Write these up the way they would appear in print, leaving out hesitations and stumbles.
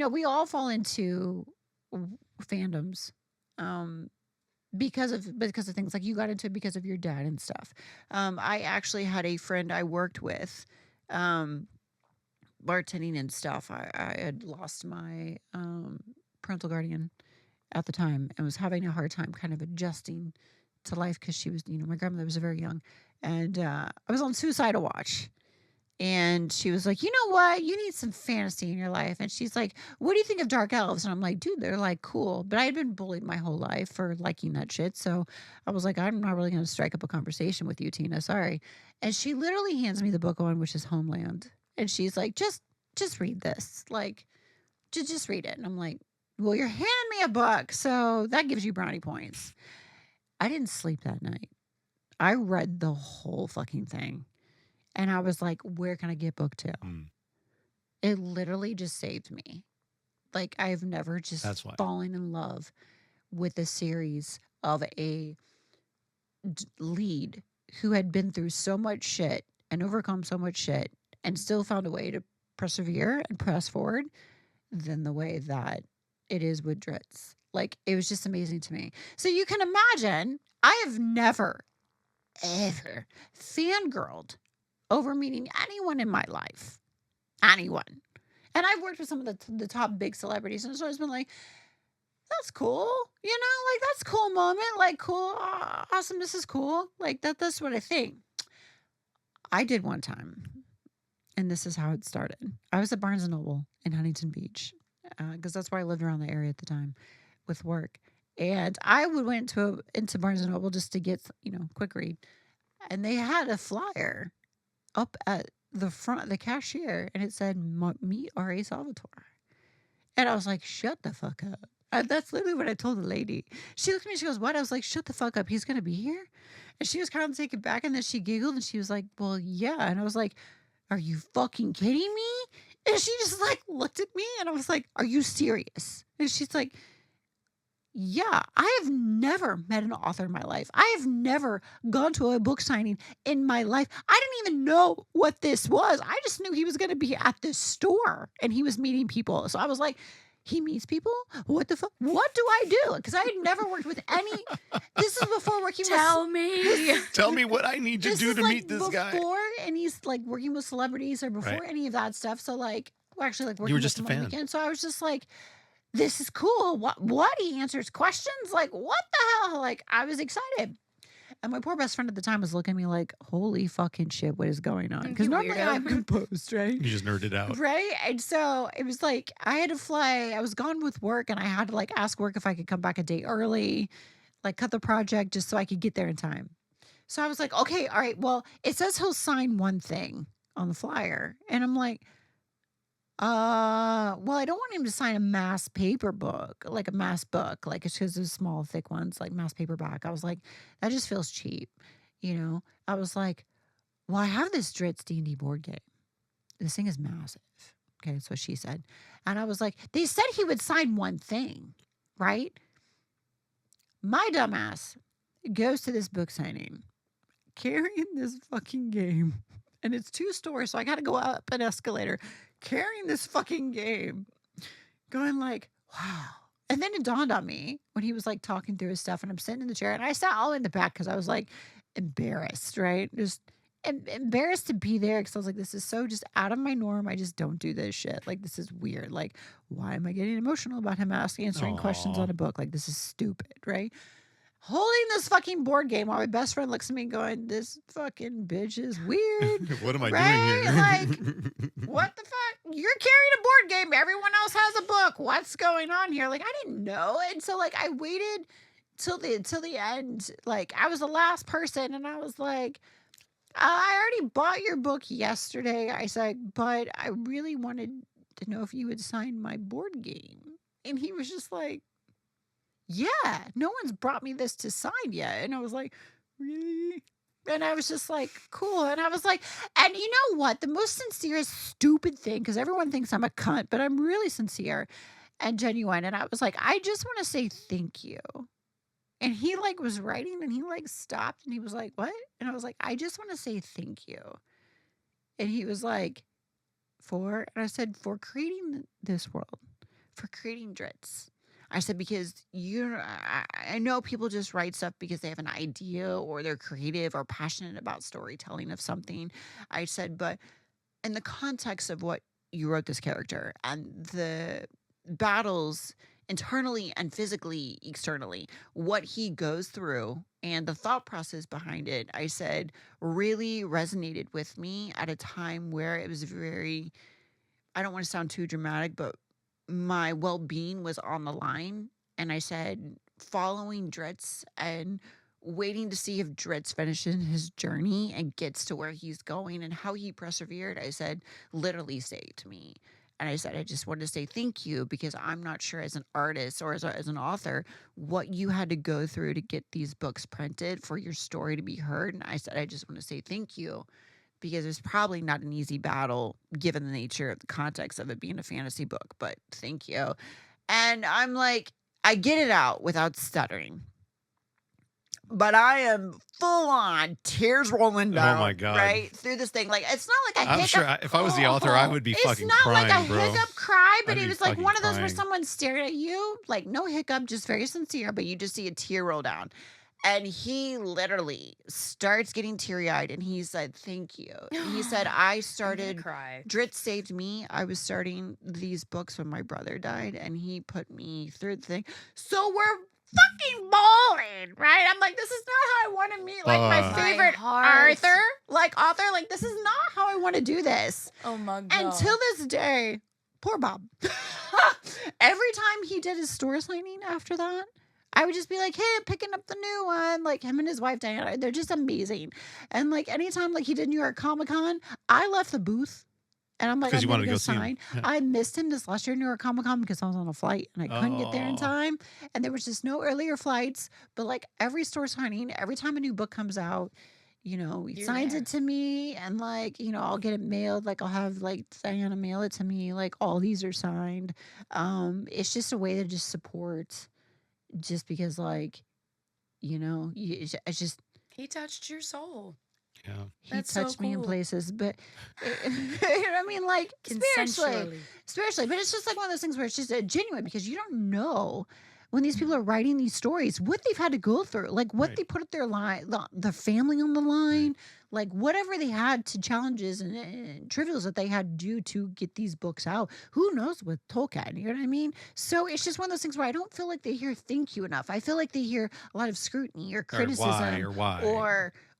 we all fall into fandoms. Because of things like you got into it because of your dad and stuff. I actually had a friend I worked with, um, bartending and stuff. I had lost my parental guardian at the time and was having a hard time kind of adjusting to life because she was, my grandmother was very young, and I was on suicidal watch. And she was like, you know what? You need some fantasy in your life. And she's like, what do you think of dark elves? And I'm like, dude, they're like cool. But I had been bullied my whole life for liking that shit. So I was like, I'm not really going to strike up a conversation with you, Tina. Sorry. And she literally hands me the book on, which is Homeland. And she's like, just read this. Like, just read it. And I'm like, well, you're handing me a book. So that gives you brownie points. I didn't sleep that night. I read the whole fucking thing. And I was like, where can I get book 2? It literally just saved me. Like, I've never just fallen in love with a series of a lead who had been through so much shit and overcome so much shit and still found a way to persevere and press forward than the way that it is with Drizzt. Like, it was just amazing to me. So you can imagine, I have never, ever fangirled over meeting anyone in my life. Anyone. And I've worked with some of the top big celebrities, and so it's been like, that's cool. Like, that's a cool moment. Like, cool. Awesome. This is cool. Like, that's what I think. I did one time, and this is how it started. I was at Barnes & Noble in Huntington Beach, because that's where I lived around the area at the time with work. And I went into Barnes & Noble just to get, quick read. And they had a flyer up at the front, the cashier, and it said, meet RA Salvatore. And I was like, shut the fuck up. That's literally what I told the lady. She looked at me, she goes, what? I was like, shut the fuck up. He's going to be here? And she was kind of taken back, and then she giggled, and she was like, well, yeah. And I was like, are you fucking kidding me? And she just like looked at me, and I was like, are you serious? And she's like, yeah, I have never met an author in my life. I have never gone to a book signing in my life. I didn't even know what this was. I just knew he was going to be at this store and he was meeting people. So I was like, he meets people? What the fuck? What do I do? Because I had never worked with any. This is before working Tell me. Tell me what I need to do to meet this guy. Before, and he's like working with celebrities or before any of that stuff. So like, well, actually like working you were just with a him on fan. the weekend. So I was just like, this is cool. What? He answers questions? Like, what the hell? Like, I was excited. And my poor best friend at the time was looking at me like, holy fucking shit, what is going on? Because normally I'm composed, right? You just nerded out. Right? And so it was like, I had to fly. I was gone with work, and I had to like ask work if I could come back a day early, like cut the project just so I could get there in time. So I was like, okay, all right, well, it says he'll sign one thing on the flyer. And I'm like, well, I don't want him to sign a mass paper book, like a mass book, like it's because those small, thick ones, like mass paperback. I was like, that just feels cheap, I was like, well, I have this Drizzt D&D board game. This thing is massive. Okay, that's what she said. And I was like, they said he would sign one thing, right? My dumbass goes to this book signing, carrying this fucking game. And it's 2 stores, so I got to go up an escalator, carrying this fucking game, going like, wow. And then it dawned on me when he was like talking through his stuff, and I'm sitting in the chair, and I sat all in the back because I was like embarrassed, right? Just embarrassed to be there because I was like, this is so just out of my norm. I just don't do this shit. Like, this is weird. Like, why am I getting emotional about him answering questions on a book? Like, this is stupid, right? Holding this fucking board game while my best friend looks at me going, this fucking bitch is weird. What am I doing here? Like, what the fuck? You're carrying a board game. Everyone else has a book. What's going on here? Like, I didn't know. And so, like, I waited till the end. Like, I was the last person, and I was like, I already bought your book yesterday. I said, but I really wanted to know if you would sign my board game. And he was just like, yeah, no one's brought me this to sign yet. And I was like, really? And I was just like, cool. And I was like, and you know what? The most sincere, stupid thing, because everyone thinks I'm a cunt, but I'm really sincere and genuine. And I was like, I just want to say thank you. And he like was writing, and he like stopped, and he was like, what? And I was like, I just want to say thank you. And he was like, and I said, for creating this world. for creating Drizzt. I said, because I know people just write stuff because they have an idea or they're creative or passionate about storytelling of something. I said, but in the context of what you wrote this character and the battles internally and physically, externally, what he goes through and the thought process behind it, I said, really resonated with me at a time where it was very, I don't want to sound too dramatic, but my well-being was on the line. And I said, following Drizzt and waiting to see if Drizzt finishes his journey and gets to where he's going and how he persevered, I said, literally saved me. And I said, I just wanted to say thank you, because I'm not sure as an artist or as an author what you had to go through to get these books printed for your story to be heard. And I said, I just want to say thank you, because it's probably not an easy battle given the nature of the context of it being a fantasy book, but thank you. And I'm like, I get it out without stuttering. But I am full on tears rolling down, my God. right through this thing. Like, it's not like a hiccup. I'm sure if I was the author, I would be fucking It's not crying, like a bro. hiccup cry, but I'd it be was like fucking one of those where crying. someone stared at you, like no hiccup, just very sincere, but you just see a tear roll down. And he literally starts getting teary-eyed, and he said, thank you. He said, I started, cry. Drizzt saved me. I was starting these books when my brother died, and he put me through the thing. So we're fucking bawling, right? I'm like, this is not how I want to meet, like, my My favorite heart. author. Like, this is not how I want to do this. Oh my God. Until this day, poor Bob. Every time he did his store signing after that, I would just be like, hey, I'm picking up the new one. Like, him and his wife, Diana, they're just amazing. And, like, anytime, like, he did New York Comic Con, I left the booth. And I'm like, 'Cause I'm you going wanted to to go go see him. sign. Yeah. I missed him this last year at New York Comic Con because I was on a flight and I couldn't get there in Oh. time. And there was just no earlier flights. But, like, every store signing, every time a new book comes out, you know, he You're signs there. it to me, and, like, you know, I'll get it mailed. Like, I'll have, like, Diana mail it to me. Like, all these are signed. It's just a way to just support, just because, like, you know, it's just, He touched your soul. Yeah. he That's so touched me in cool. places, but you know what I mean, like, spiritually, Consensually. but it's just like one of those things where it's just genuine, because you don't know when these people are writing these stories what they've had to go through, like what Right. they put their their family on the line, like whatever they had to challenges and trivials that they had to do to get these books out. Who knows with Tolkien, you know what I mean? So it's just one of those things where I don't feel like they hear thank you enough. I feel like they hear a lot of scrutiny or criticism, Or why.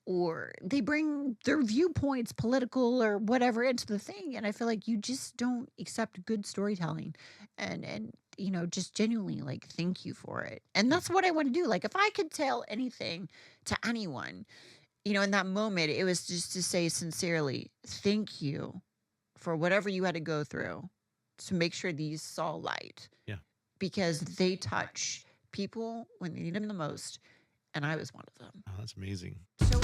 or they bring their viewpoints, political or whatever, into the thing. And I feel like you just don't accept good storytelling and you know, just genuinely, like, thank you for it. And that's what I want to do. Like, if I could tell anything to anyone, you know, in that moment, it was just to say sincerely, thank you for whatever you had to go through to make sure these saw light. Yeah. Because they touch people when they need them the most. And I was one of them. Oh, that's amazing. So